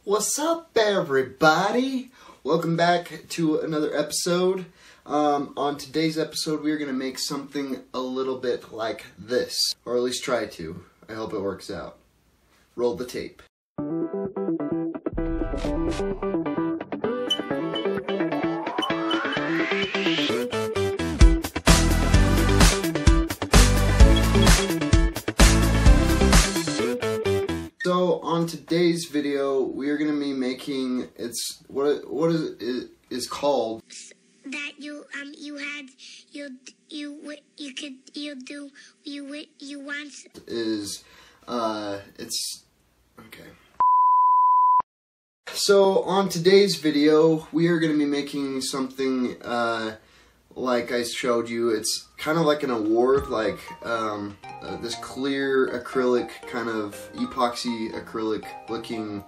What's up, everybody? Welcome back to another episode. On today's episode, we're going to make something a little bit like this, or at least try to. I hope it works out. Roll the tape. So on today's video, we are going to be making is called that you want is it's okay. So on today's video, we are going to be making something like I showed you. It's kind of like an award, like this clear acrylic, kind of epoxy acrylic looking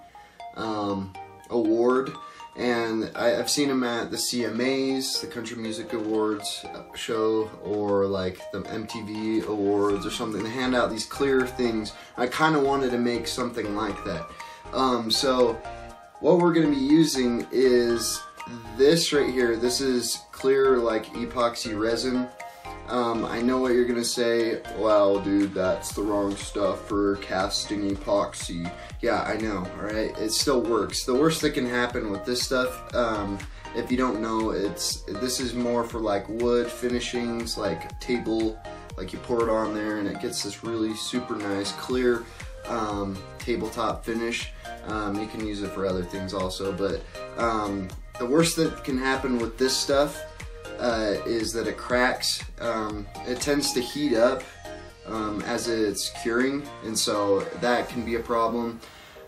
award, and I've seen them at the CMAs, the Country Music Awards show, or like the MTV Awards or something. They hand out these clear things. I kind of wanted to make something like that. So what we're going to be using is this right here. This is clear like epoxy resin. I know what you're gonna say. Wow, dude, that's the wrong stuff for casting epoxy. Yeah, I know, alright? It still works. The worst that can happen with this stuff, if you don't know, this is more for like wood finishings, like table, like you pour it on there and it gets this really super nice, clear tabletop finish. You can use it for other things also, but the worst that can happen with this stuff is that it cracks. It tends to heat up as it's curing, and so that can be a problem.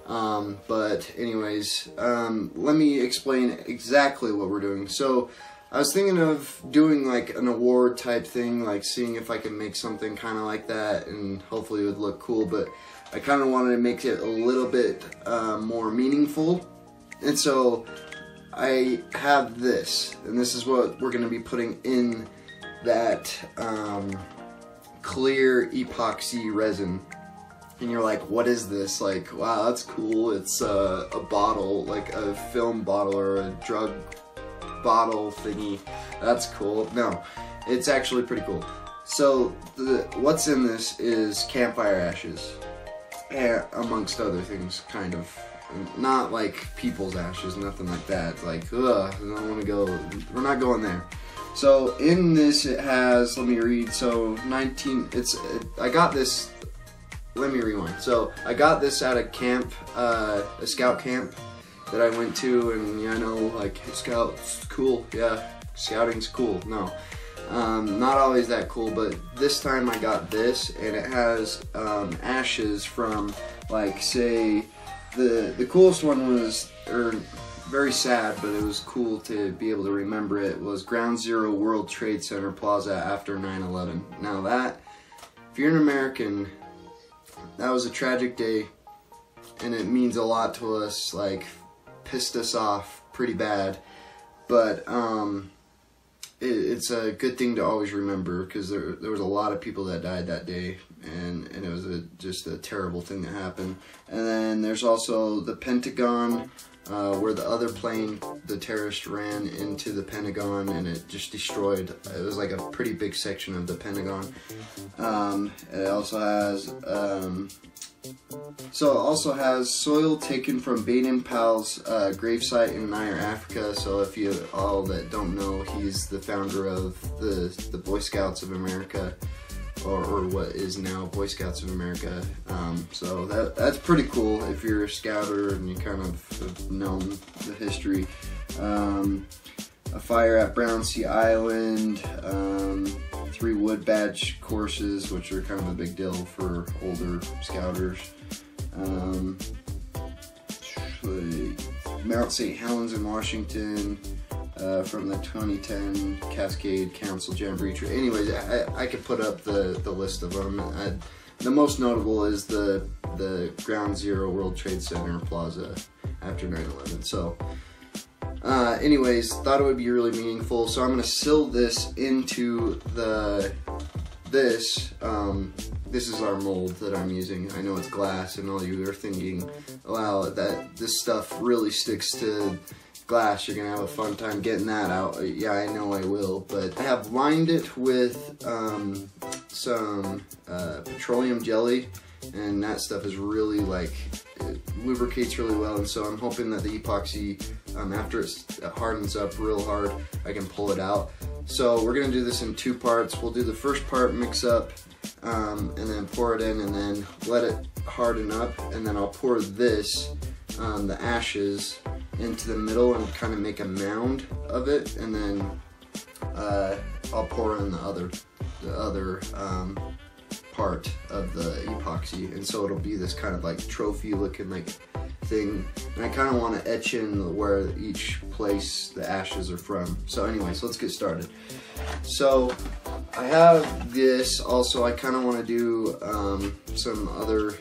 But anyways, let me explain exactly what we're doing. So I was thinking of doing like an award type thing, like seeing if I can make something kind of like that, and hopefully it would look cool, but I kind of wanted to make it a little bit more meaningful. And so I have this, and this is what we're going to be putting in that clear epoxy resin. And you're like, what is this? Like, wow, that's cool. It's a bottle, like a film bottle or a drug bottle thingy. That's cool. No, it's actually pretty cool. So what's in this is campfire ashes, amongst other things, kind of. Not like people's ashes, nothing like that. Like, ugh, I don't want to go, we're not going there. So in this it has, let me read, so I got this, let me rewind. So I got this at a camp, a scout camp that I went to, and yeah, I know, like, scouts, cool, yeah, scouting's cool. No, not always that cool, but this time I got this, and it has ashes from, like, say, the coolest one was, or very sad, but it was cool to be able to remember it, was Ground Zero World Trade Center Plaza after 9/11. Now that, if you're an American, that was a tragic day, and it means a lot to us, like, pissed us off pretty bad, but it's a good thing to always remember, because there was a lot of people that died that day, and it was just a terrible thing that happened. And then there's also the Pentagon, where the other plane, the terrorist, ran into the Pentagon, and it just destroyed, it was like a pretty big section of the Pentagon. It also has soil taken from Baden Powell's gravesite in Nair, Africa. So if you all that don't know, he's the founder of the Boy Scouts of America, or what is now Boy Scouts of America. So that's pretty cool if you're a scouter and you kind of have known the history. A fire at Brownsea Island, 3 wood badge courses, which are kind of a big deal for older scouters. Mount St. Helens in Washington, from the 2010 Cascade Council Jamboree. Anyways, I could put up the list of them. The most notable is the Ground Zero World Trade Center Plaza after 9/11. So anyways, thought it would be really meaningful, so I'm going to seal this into this this is our mold that I'm using. I know it's glass, and all you are thinking, wow, that this stuff really sticks to glass. You're gonna have a fun time getting that out. Yeah, I know I will, but I have lined it with some petroleum jelly, and that stuff is really like, it lubricates really well, and so I'm hoping that the epoxy, after it hardens up real hard, I can pull it out. So we're gonna do this in 2 parts. We'll do the first part, mix up, and then pour it in, and then let it harden up, and then I'll pour this, the ashes, into the middle and kind of make a mound of it, and then I'll pour in the other part of the epoxy, and so it'll be this kind of like trophy looking like thing, and I kind of want to etch in where each place the ashes are from. So anyways, let's get started. So I have this also. I kind of want to do some other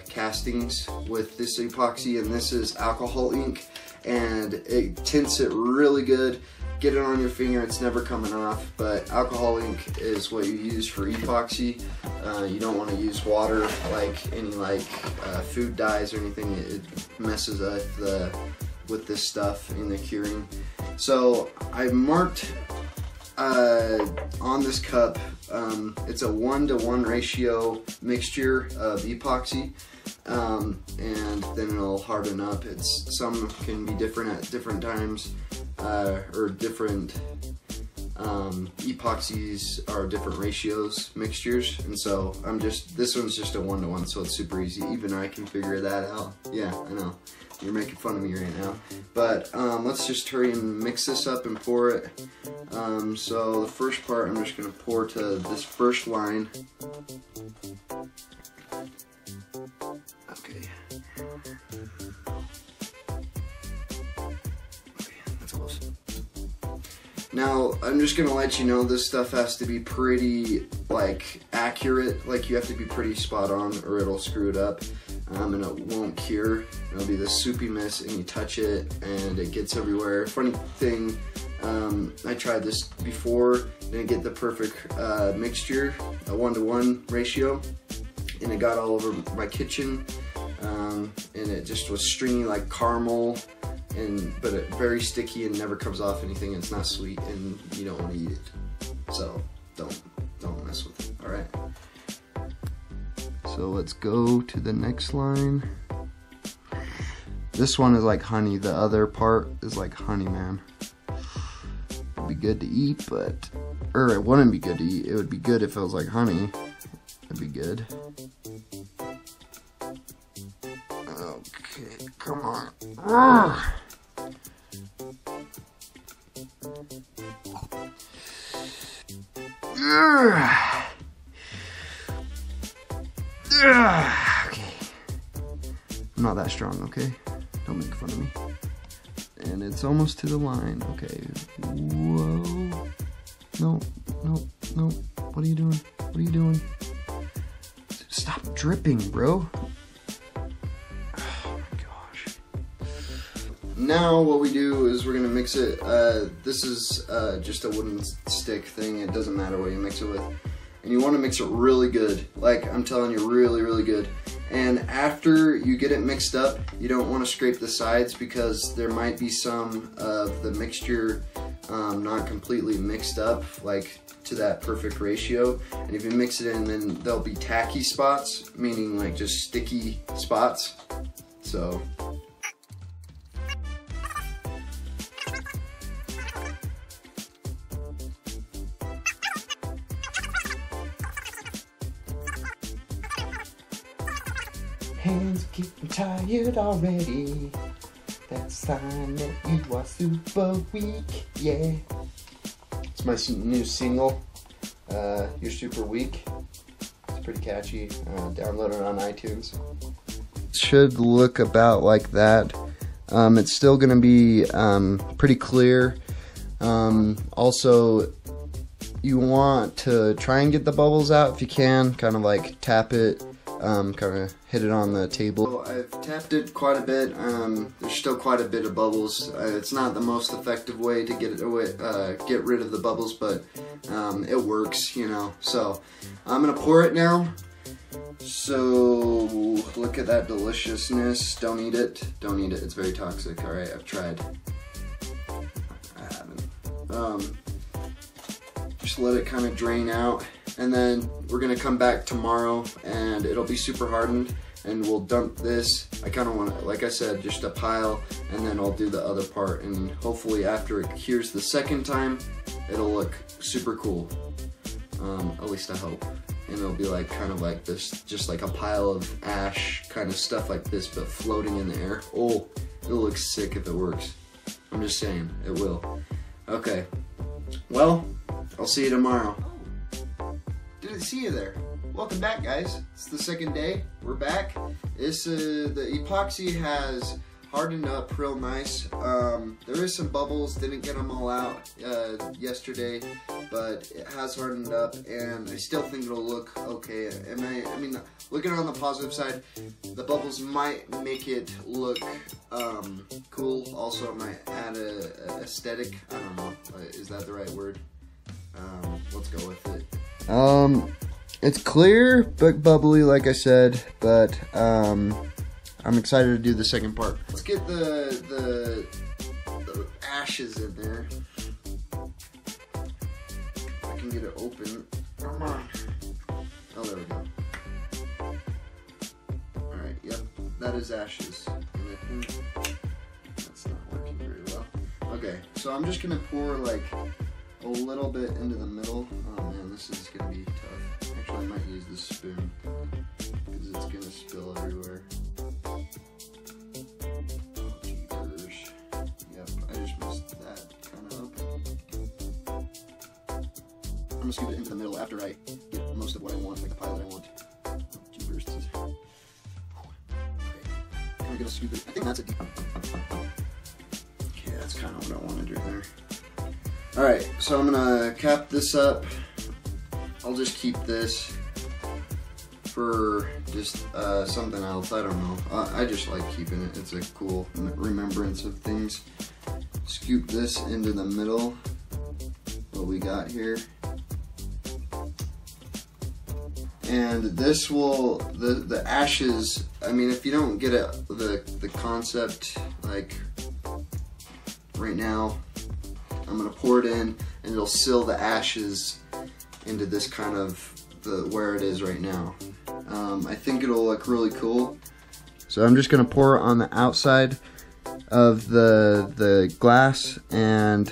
castings with this epoxy, and this is alcohol ink, and it tints it really good. Get it on your finger, it's never coming off, but alcohol ink is what you use for epoxy. You don't want to use water like any food dyes or anything. It messes up with this stuff in the curing. So I marked on this cup, it's a 1-to-1 ratio mixture of epoxy, and then it'll harden up. Some can be different at different times, or different epoxies are different ratios, mixtures, and so this one's just a 1-to-1, so it's super easy. Even I can figure that out. Yeah, I know. You're making fun of me right now. But let's just hurry and mix this up and pour it. So the first part, I'm just going to pour to this first line. Okay. That's close. Now, I'm just going to let you know this stuff has to be pretty, like, accurate. Like, you have to be pretty spot on or it'll screw it up. And it won't cure. It'll be this soupy mess, and you touch it and it gets everywhere. Funny thing, I tried this before, didn't get the perfect mixture, a 1-to-1 ratio, and it got all over my kitchen, and it just was stringy like caramel, but it very sticky and never comes off anything. It's not sweet, and you don't want to eat it. So don't mess with it. All right. So let's go to the next line. This one is like honey. The other part is like honey, man. It'd be good to eat, or it wouldn't be good to eat. It would be good if it was like honey. It'd be good. Okay, come on. Okay. I'm not that strong, okay? Don't make fun of me. And it's almost to the line. Okay. Whoa. No, no, no. What are you doing? What are you doing? Stop dripping, bro. Oh my gosh. Now what we do is we're gonna mix it. This is just a wooden stick thing. It doesn't matter what you mix it with. And you want to mix it really good. Like, I'm telling you, really, really good. And after you get it mixed up, you don't want to scrape the sides, because there might be some of the mixture not completely mixed up, like to that perfect ratio. And if you mix it in, then there'll be tacky spots, meaning like just sticky spots. So. Hands getting tired already. That's a sign that you are super weak, yeah. It's my new single, You're Super Weak. It's pretty catchy. Download it on iTunes. It should look about like that. It's still gonna be pretty clear. Also, you want to try and get the bubbles out if you can. Kind of like tap it. Kind of hit it on the table. I've tapped it quite a bit. There's still quite a bit of bubbles. It's not the most effective way to get rid of the bubbles, but it works, you know. So I'm gonna pour it now, So look at that deliciousness. Don't eat it. Don't eat it. It's very toxic. All right, I've tried. I haven't. Just let it kind of drain out, and then we're gonna come back tomorrow, and it'll be super hardened, and we'll dump this. I kind of want to, like I said, just a pile, and then I'll do the other part, and hopefully after it cures the second time, it'll look super cool. At least I hope. And it'll be like kind of like this, just like a pile of ash kind of stuff like this, but floating in the air. Oh, it'll look sick if it works. I'm just saying, it will. Okay, well, I'll see you tomorrow. Didn't see you there. Welcome back, guys. It's the second day. We're back. This the epoxy has hardened up real nice. There is some bubbles. Didn't get them all out yesterday, but it has hardened up, and I still think it'll look okay. I mean, looking on the positive side, the bubbles might make it look cool. Also, it might add a aesthetic. I don't know. Is that the right word? Let's go with it. It's clear but bubbly, like I said, but I'm excited to do the second part. Let's get the ashes in there. If I can get it open. Come on. Oh, there we go. Alright, yep, that is ashes. And I think that's not working very well. Okay, so I'm just gonna pour like a little bit into the middle. Oh man, this is gonna be tough. Actually, I might use this spoon because it's gonna spill everywhere. Oh, jeepers. Yep, I just messed that kind of up. I'm gonna scoop it into the middle after I get most of what I want, like the pile that I want. Oh, jeepers. This is... Okay, I'm gonna scoop it. I think that's a deep. Okay, that's kind of what I wanted right there. Alright, so I'm gonna cap this up. I'll just keep this for just something else. I don't know. I just like keeping it. It's a cool remembrance of things. Scoop this into the middle. What we got here. And this will, the ashes, I mean, if you don't get it, the concept, like right now, I'm gonna pour it in, and it'll seal the ashes into this kind of where it is right now. I think it'll look really cool. So I'm just gonna pour it on the outside of the glass, and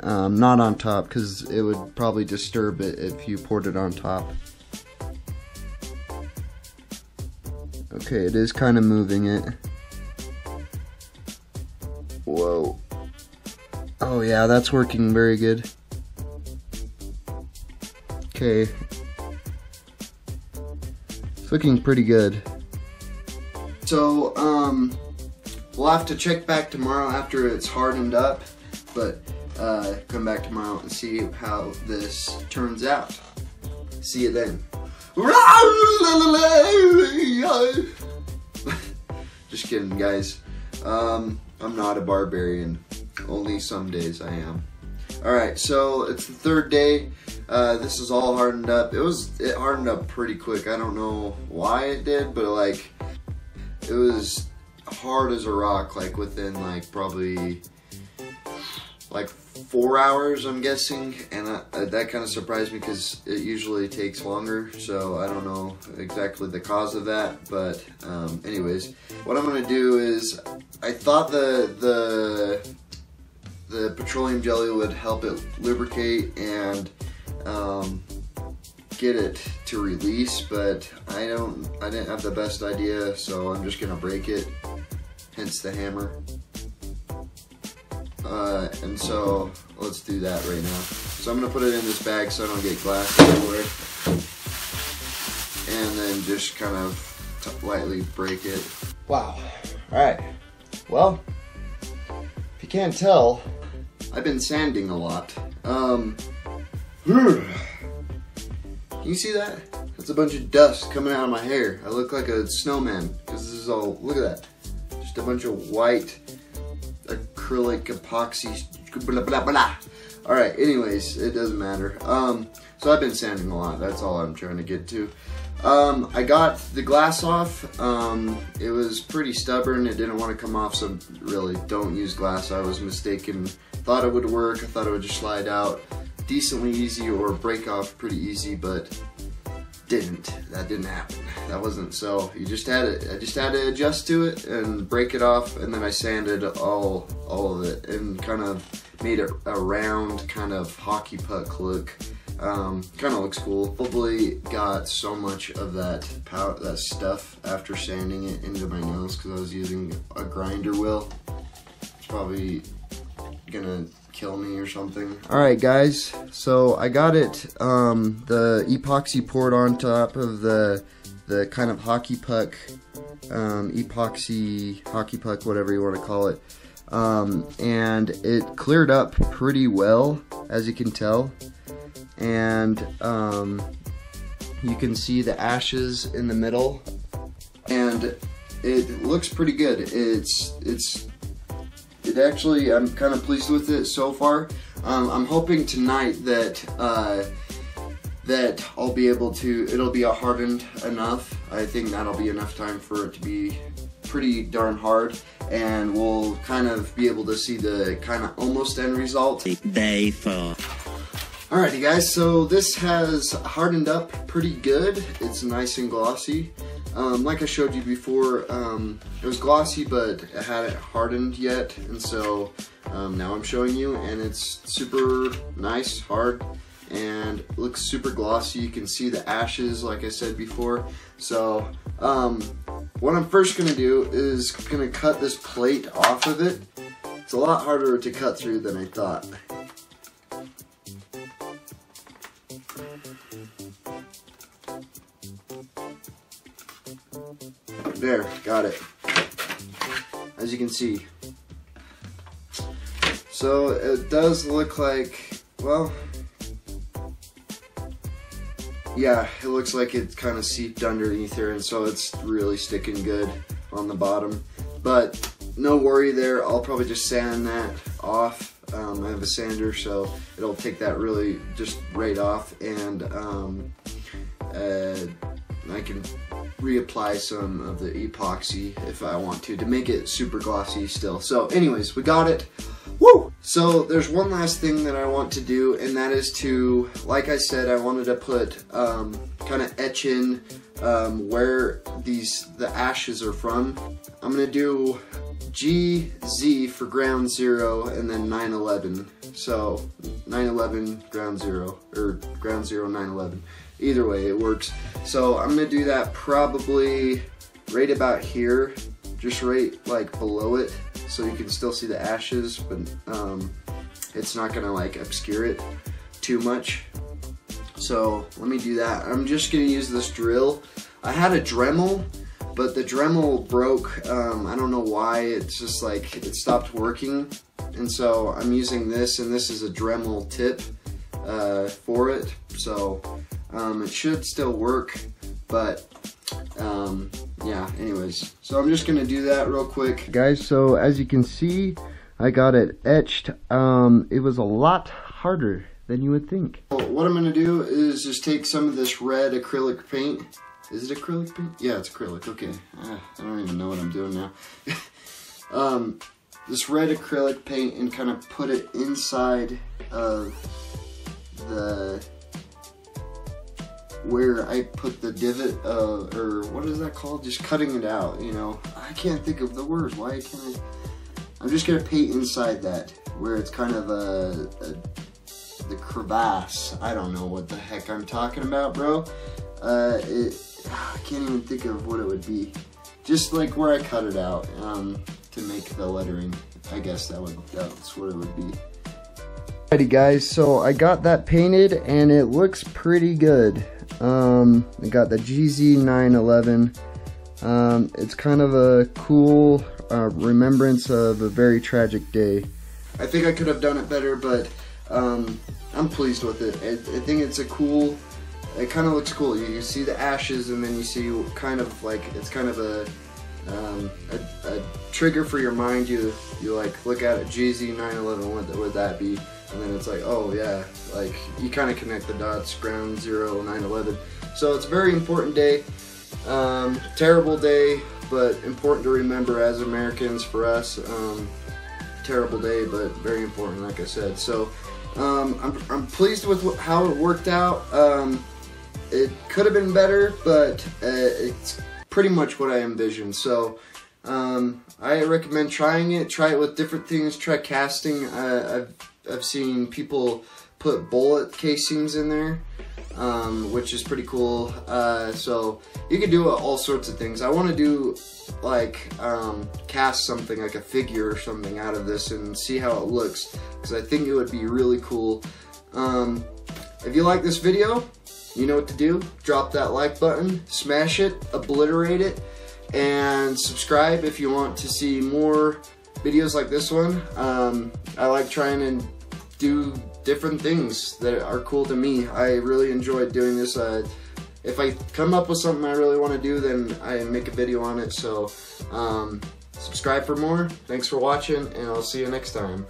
not on top, because it would probably disturb it if you poured it on top. Okay, it is kind of moving it. Whoa. Oh yeah, that's working very good. Okay. It's looking pretty good. So, we'll have to check back tomorrow after it's hardened up, but come back tomorrow and see how this turns out. See you then. Just kidding, guys. I'm not a barbarian. Only some days I am. Alright, so it's the third day. This is all hardened up. It hardened up pretty quick. I don't know why it did, but like it was hard as a rock, like within like probably like 4 hours, I'm guessing, and that kind of surprised me because it usually takes longer, so I don't know exactly the cause of that, but anyways, what I'm gonna do is, I thought the petroleum jelly would help it lubricate and get it to release, but I didn't have the best idea, so I'm just gonna break it, hence the hammer. And so let's do that right now. So I'm gonna put it in this bag so I don't get glass everywhere, and then just kind of lightly break it. Wow. Alright, well, if you can't tell, I've been sanding a lot. Can you see that? That's a bunch of dust coming out of my hair. I look like a snowman because this is all, look at that. Just a bunch of white acrylic epoxy blah blah blah. Alright, anyways, it doesn't matter. So I've been sanding a lot, that's all I'm trying to get to. I got the glass off. It was pretty stubborn. It didn't want to come off, so really don't use glass. I was mistaken. Thought it would work. I thought it would just slide out decently easy or break off pretty easy, but didn't. That didn't happen. That wasn't. So you just had it. I just had to adjust to it and break it off, and then I sanded all of it and kind of made it a round kind of hockey puck look. Kind of looks cool. Probably got so much of that stuff after sanding it into my nails because I was using a grinder wheel. It's probably gonna kill me or something. Alright guys, so I got it, the epoxy poured on top of the kind of hockey puck, epoxy hockey puck, whatever you want to call it, and it cleared up pretty well, as you can tell, and you can see the ashes in the middle, and it looks pretty good. It actually, I'm kind of pleased with it so far. I'm hoping tonight that I'll be able to, it'll be hardened enough. I think that'll be enough time for it to be pretty darn hard, and we'll kind of be able to see the kind of almost end result. Day 4. Alrighty guys, so this has hardened up pretty good. It's nice and glossy. Like I showed you before, it was glossy, but it hadn't hardened yet, and so now I'm showing you, and it's super nice, hard, and looks super glossy. You can see the ashes, like I said before. So what I'm first going to do is going to cut this plate off of it. It's a lot harder to cut through than I thought. There, got it. As you can see. So it does look like, well, yeah, it looks like it's kind of seeped underneath here, and so it's really sticking good on the bottom. But no worry there, I'll probably just sand that off. I have a sander, so it'll take that really just right off, and I can reapply some of the epoxy if I want to make it super glossy still. So anyways, we got it. Woo! So there's one last thing that I want to do, and that is to, like I said, I wanted to put kind of etch in where the ashes are from. I'm gonna do GZ for ground zero and then 911. So 911 ground zero, or ground zero 911. Either way, it works. So I'm gonna do that probably right about here, just right like below it, so you can still see the ashes, but it's not gonna like obscure it too much. So let me do that. I'm just gonna use this drill. I had a Dremel, but the Dremel broke. I don't know why. It's just like it stopped working, and so I'm using this, and this is a Dremel tip for it. So it should still work, but yeah, anyways, so I'm just gonna do that real quick, guys. So as you can see, I got it etched. It was a lot harder than you would think. Well, what I'm gonna do is just take some of this red acrylic paint. Is it acrylic paint? Yeah, it's acrylic. Okay, I don't even know what I'm doing now. This red acrylic paint, and kind of put it inside of where I put the divot, or what is that called? Just cutting it out, you know. I can't think of the word. Why can't I? I'm just gonna paint inside that, where it's kind of the crevasse. I don't know what the heck I'm talking about, bro. I can't even think of what it would be. Just like where I cut it out to make the lettering. I guess that's what it would be. Alrighty guys, so I got that painted and it looks pretty good. I got the GZ911. It's kind of a cool remembrance of a very tragic day. I think I could have done it better, but I'm pleased with it. I think it's a cool, it kind of looks cool. You see the ashes, and then you see kind of like, it's kind of a trigger for your mind. You like look at it, GZ911, what would that be? And then it's like, oh yeah, like you kind of connect the dots, ground zero, 911. So it's a very important day. Terrible day, but important to remember as Americans for us. Terrible day, but very important, like I said. So I'm pleased with how it worked out. It could have been better, but it's pretty much what I envisioned. So I recommend trying it. Try it with different things. Try casting. I've seen people put bullet casings in there, which is pretty cool. So you can do all sorts of things. I want to do like cast something like a figure or something out of this and see how it looks, because I think it would be really cool. If you like this video, you know what to do. Drop that like button, smash it, obliterate it, and subscribe if you want to see more videos like this one. I like trying to do different things that are cool to me. I really enjoyed doing this. If I come up with something I really want to do, then I make a video on it. So subscribe for more. Thanks for watching, and I'll see you next time.